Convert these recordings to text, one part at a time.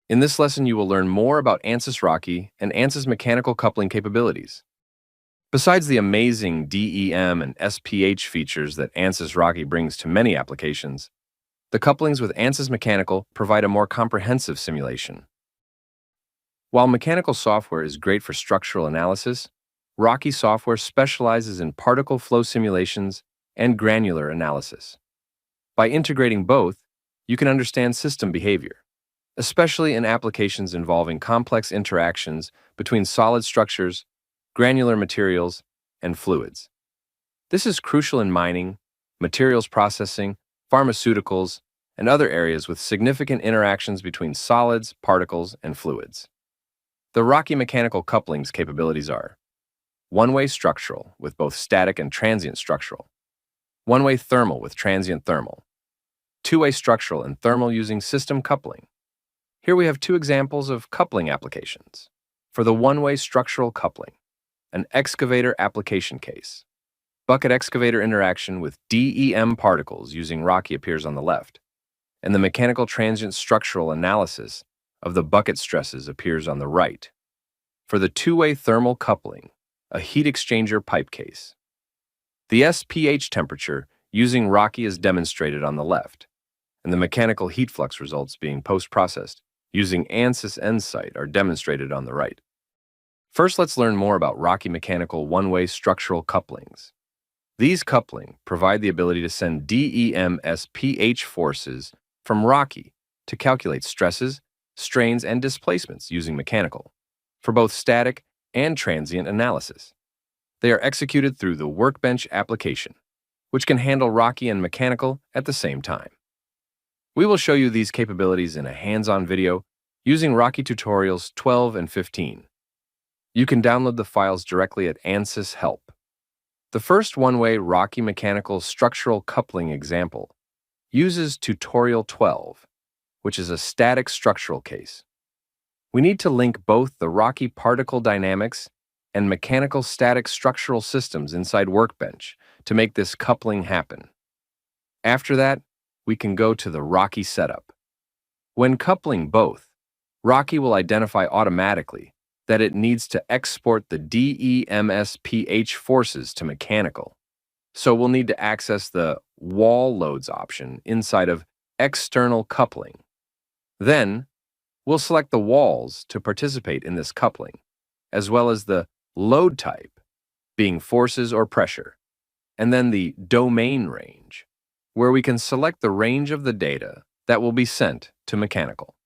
In this lesson, you will learn more about Ansys Rocky and Ansys Mechanical coupling capabilities. Besides the amazing DEM and SPH features that Ansys Rocky brings to many applications, the couplings with Ansys Mechanical provide a more comprehensive simulation. While mechanical software is great for structural analysis, Rocky software specializes in particle flow simulations and granular analysis. By integrating both, you can understand system behavior, especially in applications involving complex interactions between solid structures, granular materials, and fluids. This is crucial in mining, materials processing, pharmaceuticals, and other areas with significant interactions between solids, particles, and fluids. The Rocky mechanical couplings capabilities are one-way structural with both static and transient structural, one-way thermal with transient thermal, two-way structural and thermal using system coupling. Here we have two examples of coupling applications. For the one-way structural coupling, an excavator application case. Bucket excavator interaction with DEM particles using Rocky appears on the left, and the mechanical transient structural analysis of the bucket stresses appears on the right. For the two-way thermal coupling, a heat exchanger pipe case. The SPH temperature using Rocky is demonstrated on the left, and the mechanical heat flux results being post-processed using Ansys Insight are demonstrated on the right. First, let's learn more about Rocky mechanical one-way structural couplings. These coupling provide the ability to send DEM SPH forces from Rocky to calculate stresses, strains, and displacements using mechanical for both static and transient analysis. They are executed through the Workbench application, which can handle Rocky and mechanical at the same time. We will show you these capabilities in a hands-on video using Rocky tutorials 12 and 15. You can download the files directly at Ansys Help. The first one-way Rocky mechanical structural coupling example uses tutorial 12, which is a static structural case. We need to link both the Rocky particle dynamics and mechanical static structural systems inside Workbench to make this coupling happen. After that, we can go to the Rocky setup. When coupling both, Rocky will identify automatically that it needs to export the DEMSPH forces to mechanical. So we'll need to access the wall loads option inside of external coupling. Then, we'll select the walls to participate in this coupling, as well as the load type, being forces or pressure, and then the domain range, where we can select the range of the data that will be sent to mechanical.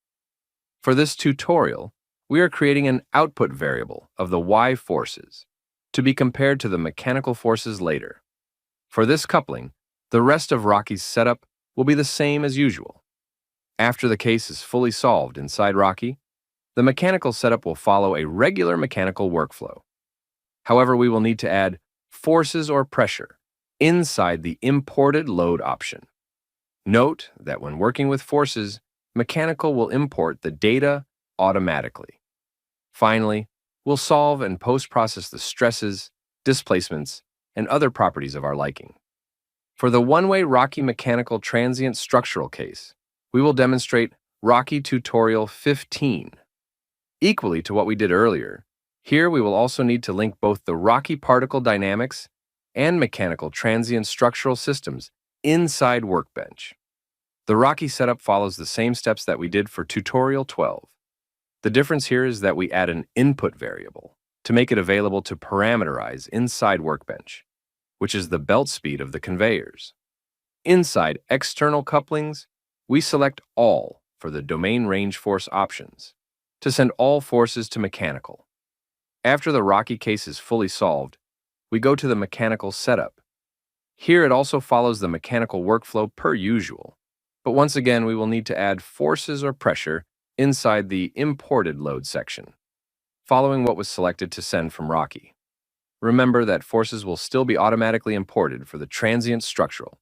For this tutorial, we are creating an output variable of the Y forces to be compared to the mechanical forces later. For this coupling, the rest of Rocky's setup will be the same as usual. After the case is fully solved inside Rocky, the mechanical setup will follow a regular mechanical workflow. However, we will need to add forces or pressure inside the imported load option. Note that when working with forces, mechanical will import the data automatically. Finally, we'll solve and post-process the stresses, displacements, and other properties of our liking. For the one-way Rocky mechanical transient structural case, we will demonstrate Rocky tutorial 15. Equally to what we did earlier, here we will also need to link both the Rocky particle dynamics and mechanical transient structural systems inside Workbench. The Rocky setup follows the same steps that we did for tutorial 12. The difference here is that we add an input variable to make it available to parameterize inside Workbench, which is the belt speed of the conveyors. Inside external couplings, we select all for the domain range force options to send all forces to mechanical. After the Rocky case is fully solved, we go to the mechanical setup. Here it also follows the mechanical workflow per usual, but once again we will need to add forces or pressure inside the imported load section, following what was selected to send from Rocky. Remember that forces will still be automatically imported for the transient structural.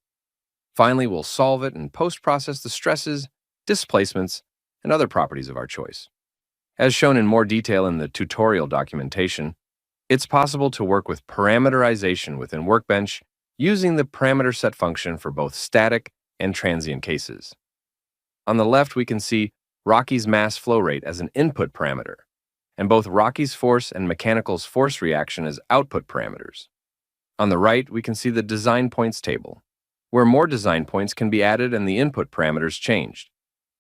Finally, we'll solve it and post-process the stresses, displacements, and other properties of our choice. As shown in more detail in the tutorial documentation, it's possible to work with parameterization within Workbench using the parameter set function for both static and transient cases. On the left, we can see Rocky's mass flow rate as an input parameter, and both Rocky's force and Mechanical's force reaction as output parameters. On the right, we can see the design points table, where more design points can be added and the input parameters changed,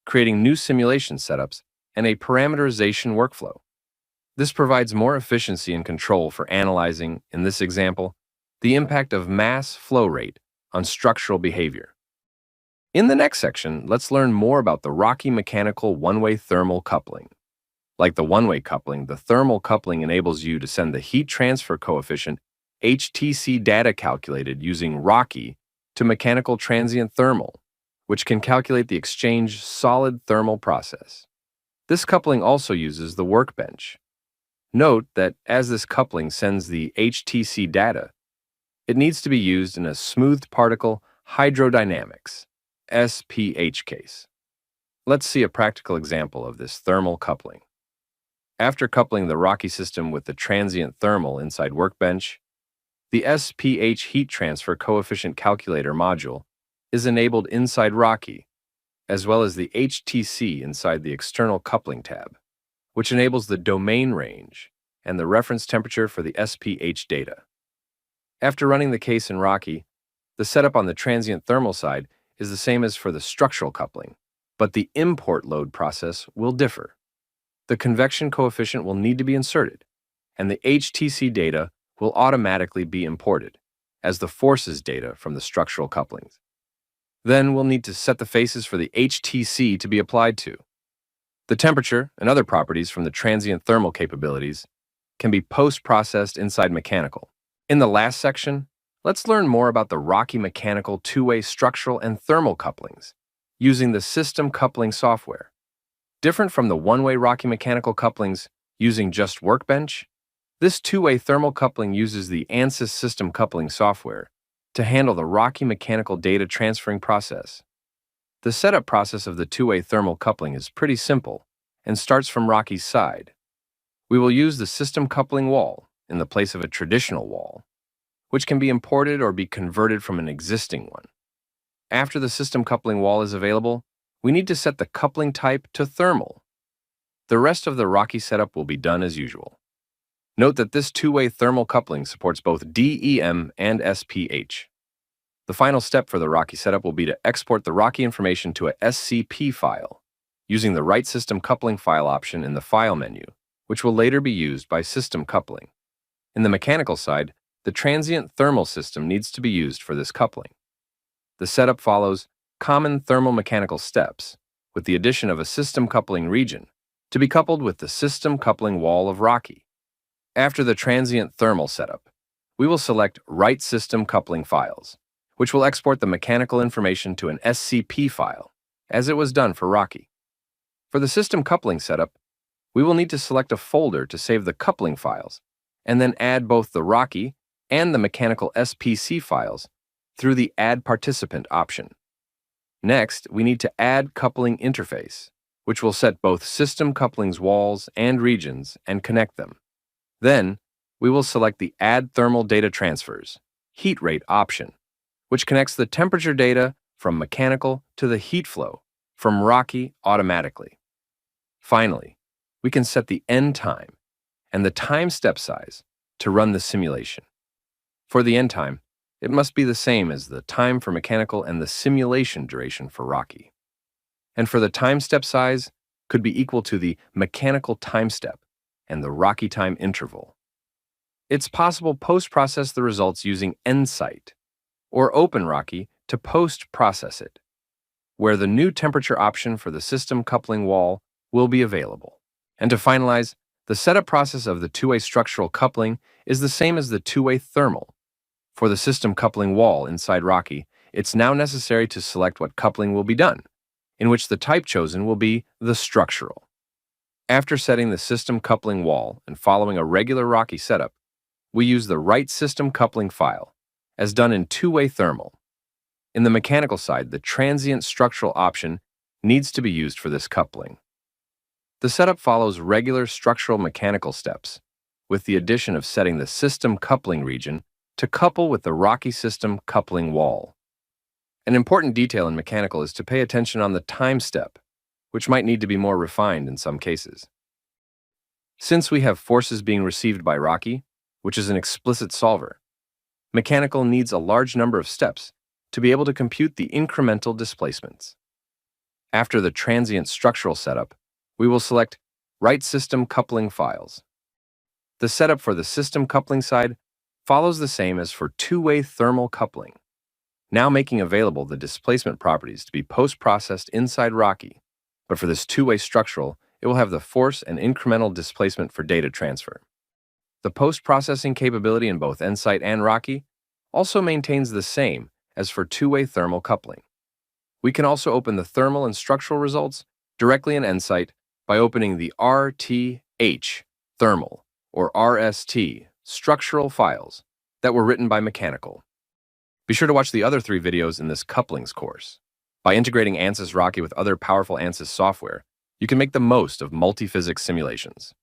creating new simulation setups and a parameterization workflow. This provides more efficiency and control for analyzing, in this example, the impact of mass flow rate on structural behavior. In the next section, let's learn more about the Rocky mechanical one-way thermal coupling. Like the one-way coupling, the thermal coupling enables you to send the heat transfer coefficient HTC data calculated using Rocky to mechanical transient thermal, which can calculate the exchange solid thermal process. This coupling also uses the workbench. Note that as this coupling sends the HTC data, it needs to be used in a smoothed particle hydrodynamics (SPH) case. Let's see a practical example of this thermal coupling. After coupling the Rocky system with the transient thermal inside Workbench, the SPH heat transfer coefficient calculator module is enabled inside Rocky, as well as the HTC inside the external coupling tab, which enables the domain range and the reference temperature for the SPH data. After running the case in Rocky, the setup on the transient thermal side is the same as for the structural coupling, but the import load process will differ. The convection coefficient will need to be inserted, and the HTC data will automatically be imported as the forces data from the structural couplings. Then we'll need to set the faces for the HTC to be applied to. The temperature and other properties from the transient thermal capabilities can be post-processed inside Mechanical. In the last section, let's learn more about the Rocky Mechanical two-way structural and thermal couplings using the system coupling software. Different from the one-way Rocky Mechanical couplings using just Workbench, this two-way thermal coupling uses the Ansys system coupling software to handle the Rocky Mechanical data transferring process. The setup process of the two-way thermal coupling is pretty simple and starts from Rocky's side. We will use the system coupling wall in the place of a traditional wall, which can be imported or be converted from an existing one. After the system coupling wall is available, we need to set the coupling type to thermal. The rest of the Rocky setup will be done as usual. Note that this two-way thermal coupling supports both DEM and SPH. The final step for the Rocky setup will be to export the Rocky information to a SCP file, using the Right System Coupling File option in the File menu, which will later be used by system coupling. In the mechanical side, the transient thermal system needs to be used for this coupling. The setup follows common thermal-mechanical steps, with the addition of a system coupling region to be coupled with the system coupling wall of Rocky. After the transient thermal setup, we will select Right System Coupling Files, which will export the mechanical information to an SCP file, as it was done for Rocky. For the system coupling setup, we will need to select a folder to save the coupling files, and then add both the Rocky and the mechanical SPC files through the Add Participant option. Next, we need to add coupling interface, which will set both system couplings walls and regions and connect them. Then, we will select the Add Thermal Data Transfers, Heat Rate option, which connects the temperature data from mechanical to the heat flow from Rocky automatically. Finally, we can set the end time and the time step size to run the simulation. For the end time, it must be the same as the time for mechanical and the simulation duration for Rocky. And for the time step size, could be equal to the mechanical time step and the Rocky time interval. It's possible post-process the results using EnSite or OpenRocky to post-process it, where the new temperature option for the system coupling wall will be available. And to finalize, the setup process of the two-way structural coupling is the same as the two-way thermal. For the system coupling wall inside Rocky, it's now necessary to select what coupling will be done, in which the type chosen will be the structural. After setting the system coupling wall and following a regular Rocky setup, we use the Right System Coupling file, as done in two-way thermal. In the mechanical side, the transient structural option needs to be used for this coupling. The setup follows regular structural mechanical steps, with the addition of setting the system coupling region to couple with the Rocky system coupling wall. An important detail in mechanical is to pay attention on the time step. which might need to be more refined in some cases. Since we have forces being received by Rocky, which is an explicit solver, Mechanical needs a large number of steps to be able to compute the incremental displacements. After the transient structural setup, we will select Write System Coupling Files. The setup for the system coupling side follows the same as for two-way thermal coupling, now making available the displacement properties to be post-processed inside Rocky, but for this two-way structural, it will have the force and incremental displacement for data transfer. The post-processing capability in both Nsight and Rocky also maintains the same as for two-way thermal coupling. We can also open the thermal and structural results directly in Nsight by opening the RTH thermal or RST structural files that were written by Mechanical. Be sure to watch the other 3 videos in this couplings course. By integrating Ansys Rocky with other powerful Ansys software, you can make the most of multi-physics simulations.